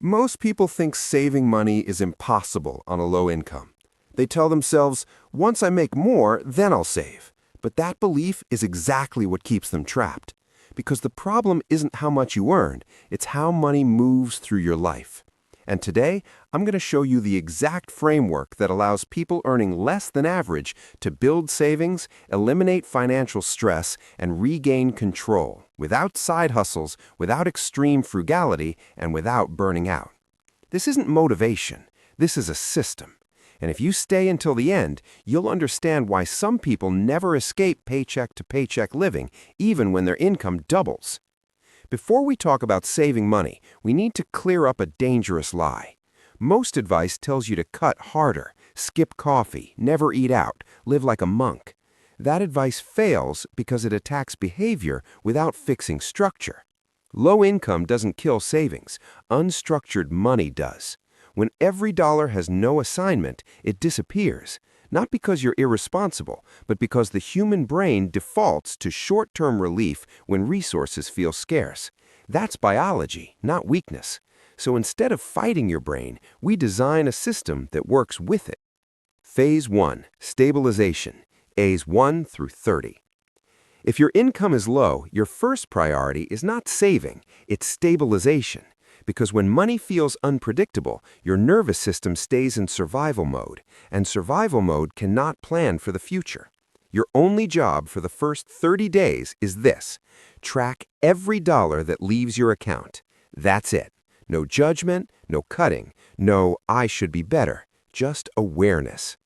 Most people think saving money is impossible on a low income. They tell themselves, once I make more, then I'll save. But that belief is exactly what keeps them trapped. Because the problem isn't how much you earn, it's how money moves through your life. And today, I'm going to show you the exact framework that allows people earning less than average to build savings, eliminate financial stress, and regain control without side hustles, without extreme frugality, and without burning out. This isn't motivation. This is a system. And if you stay until the end, you'll understand why some people never escape paycheck to paycheck living, even when their income doubles. Before we talk about saving money, we need to clear up a dangerous lie. Most advice tells you to cut harder, skip coffee, never eat out, live like a monk. That advice fails because it attacks behavior without fixing structure. Low income doesn't kill savings. Unstructured money does. When every dollar has no assignment, it disappears. Not because you're irresponsible, but because the human brain defaults to short-term relief when resources feel scarce. That's biology, not weakness. So instead of fighting your brain, we design a system that works with it. Phase 1. Stabilization. A's 1 through 30. If your income is low, your first priority is not saving, it's stabilization. Because when money feels unpredictable, your nervous system stays in survival mode, and survival mode cannot plan for the future. Your only job for the first 30 days is this: track every dollar that leaves your account. That's it. No judgment, no cutting, no "I should be better," just awareness.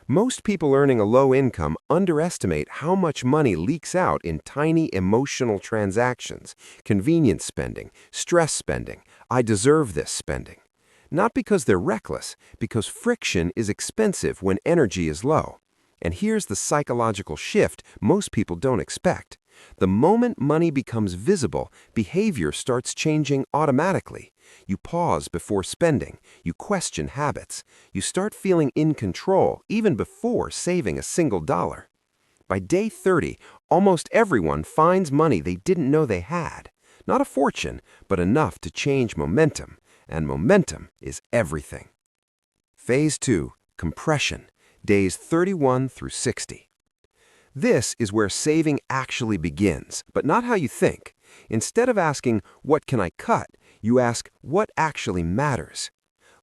Most people earning a low income underestimate how much money leaks out in tiny emotional transactions, convenience spending, stress spending, I deserve this spending. Not because they're reckless, because friction is expensive when energy is low. And here's the psychological shift most people don't expect. The moment money becomes visible, behavior starts changing automatically. You pause before spending. You question habits. You start feeling in control even before saving a single dollar. By day 30, almost everyone finds money they didn't know they had. Not a fortune, but enough to change momentum. And momentum is everything. Phase 2. Compression. Days 31 through 60. This is where saving actually begins, but not how you think. Instead of asking, what can I cut, you ask, what actually matters?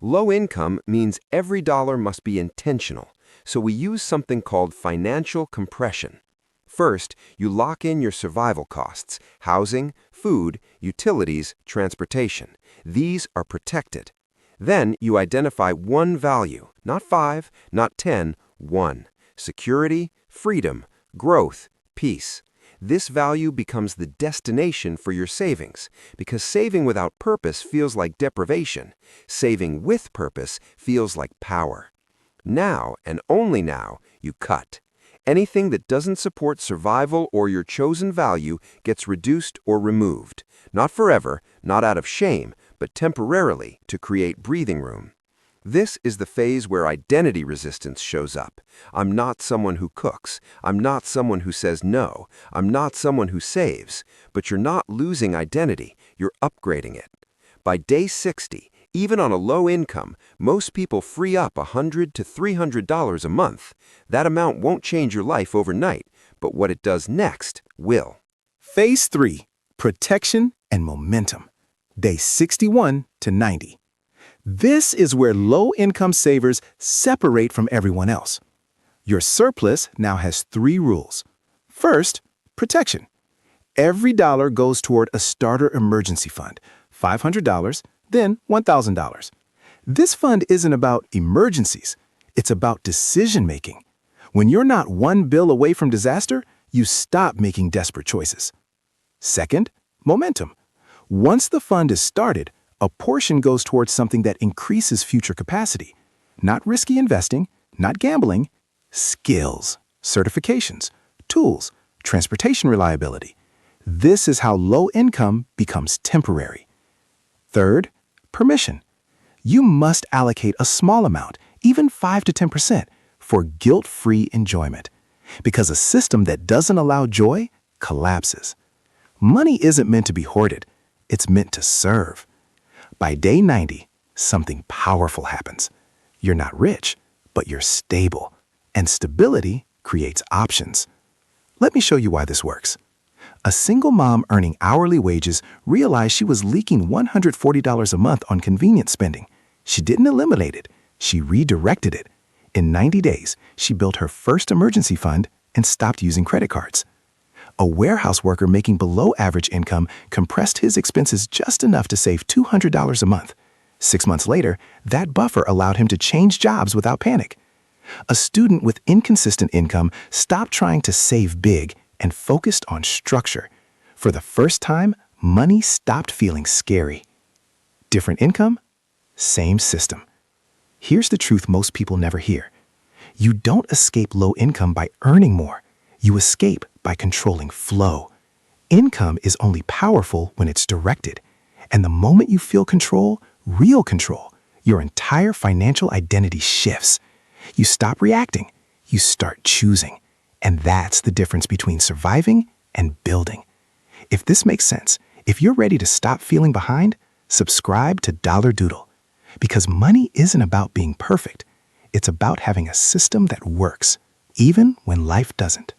Low income means every dollar must be intentional, so we use something called financial compression. First, you lock in your survival costs: housing, food, utilities, transportation. These are protected. Then you identify one value, not 5, not 10, one: security, freedom, growth, peace. This value becomes the destination for your savings, because saving without purpose feels like deprivation. Saving with purpose feels like power. Now, and only now, you cut. Anything that doesn't support survival or your chosen value gets reduced or removed. Not forever, not out of shame, but temporarily to create breathing room. This is the phase where identity resistance shows up. I'm not someone who cooks. I'm not someone who says no. I'm not someone who saves. But you're not losing identity. You're upgrading it. By day 60, even on a low income, most people free up $100 to $300 a month. That amount won't change your life overnight, but what it does next will. Phase 3. Protection and momentum. Day 61 to 90. This is where low-income savers separate from everyone else. Your surplus now has 3 rules. First, protection. Every dollar goes toward a starter emergency fund, $500, then $1,000. This fund isn't about emergencies. It's about decision-making. When you're not one bill away from disaster, you stop making desperate choices. Second, momentum. Once the fund is started, a portion goes towards something that increases future capacity. Not risky investing, not gambling. Skills, certifications, tools, transportation reliability. This is how low income becomes temporary. Third, permission. You must allocate a small amount, even 5 to 10%, for guilt-free enjoyment. Because a system that doesn't allow joy collapses. Money isn't meant to be hoarded. It's meant to serve. By day 90, something powerful happens. You're not rich, but you're stable. And stability creates options. Let me show you why this works. A single mom earning hourly wages realized she was leaking $140 a month on convenience spending. She didn't eliminate it. She redirected it. In 90 days, she built her first emergency fund and stopped using credit cards. A warehouse worker making below average income compressed his expenses just enough to save $200 a month. 6 months later, that buffer allowed him to change jobs without panic. A student with inconsistent income stopped trying to save big and focused on structure. For the first time, money stopped feeling scary. Different income, same system. Here's the truth most people never hear. You don't escape low income by earning more. You escape by controlling flow. Income is only powerful when it's directed. And the moment you feel control, real control, your entire financial identity shifts. You stop reacting. You start choosing. And that's the difference between surviving and building. If this makes sense, if you're ready to stop feeling behind, subscribe to Dollar Doodle. Because money isn't about being perfect. It's about having a system that works, even when life doesn't.